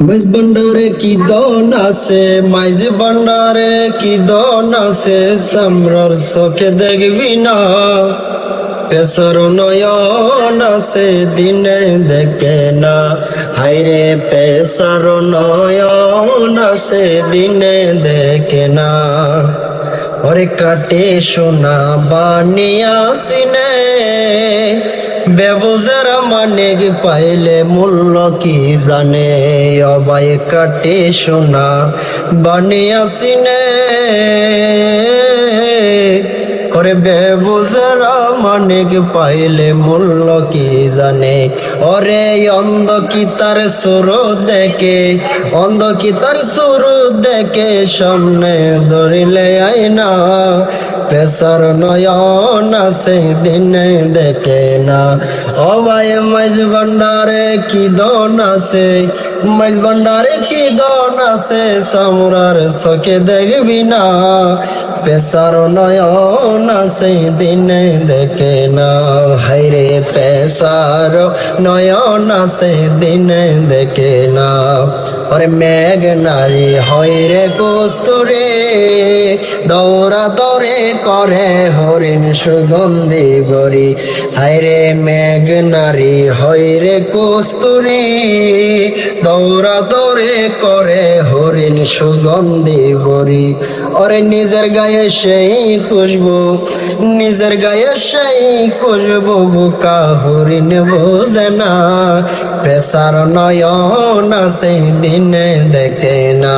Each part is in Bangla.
মাইজ ভান্ডারে কি দন আছে, মাইজ ভান্ডারে কি দন আছে, সামরার চোখে দেখবি না। পেশার নয়ন আছে দিনে দেখে না, হাইরে পেশার নয়ন আছে দিনে দেখে না। ওরে কাটে সোনা বানিয়া সিনে, বেবুজার মানে পাইলে মূল্য কি জানে। অবাই কাটে সোনা বানিয়া সিনে, ওরে বেবুজারা মানে পাইলে মূল্য কি জানে। ওরে অন্ধ কি তার সুর দেখে, অন্ধ কি তার সুর দেখে, সামনে ধরিলে আইনা। পেশার নয়ন আছে দিনে দেখে না। ও ভাই মাইজ ভান্ডারে কি দন আছে, মাইজ ভান্ডারে কি দন আছে, সামরার চোখে দেখবি না। পেশার নয়ন আছে দিনে দেখে না, হাইরে পেশার নয়ন আছে দিনে দেখে না। ওরে মেঘ নারী হইরে কস্তুরে, দৌড়া দৌড়ে করে হরিণ সুগন্ধি বরি। হাইরে মেঘ নারী হইরে কস্তুরি, দৌড়া দৌড়ে করে হরিণ সুগন্ধি বরি। ওরে নিজের গায়ে সেই খুশবু, নিজের গায়ে সেই খুশবু, বুকা হরিণ বোঝে না। পেশার নয়ন আছে দিনে দেখে না,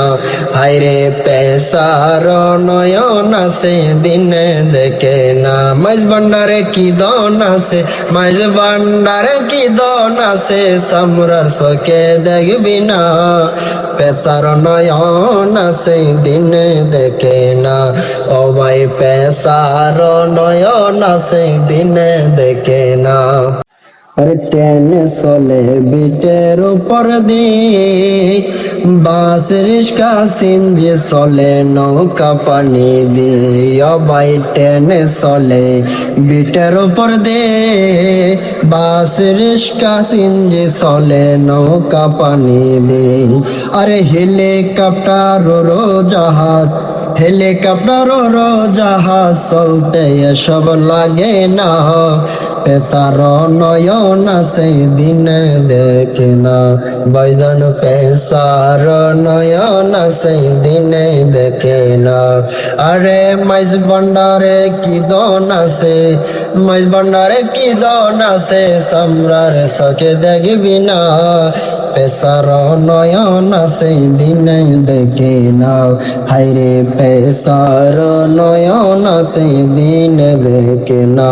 হাইরে পেশার নয়ন আছে দিনে দেখে না। মাইজ ভান্ডারে কি দন আছে, মাইজ ভান্ডারে কি দন আছে, সামরার চোখে দেখবি না। পেশার নয়ন আছে দিনে দেখে না, ও ভাই পেশার নয়ন আছে দিনে দেখে না। আরে ট্রেনে চলে বিটের উপর দিয়ে, বাস রিক্সা সিনজি চলে নৌকা পানি দিয়ে। ভাই ট্রেনে চলে বিটের উপর দিয়ে, বাস রিক্সা সিনজি চলে নৌকা পানি দিয়ে। আরে হেলিকপ্টার জাহাজ, হেলিকপ্টার জাহাজ চলতে এসব লাগে না। পেশার নয়ন আছে দিনে দেখে না, ভাইজান পেশার নয়ন আছে দিনে দেখে না। আরে মাইজ ভান্ডারে কি দন আছে, মাইজ ভান্ডারে কি দন আছে, সামরার চোখে দেখবি না। পেশার নয়ন আছে দিনে দেখে না, হাইরে পেশার নয়ন আছে দিনে দেখে না।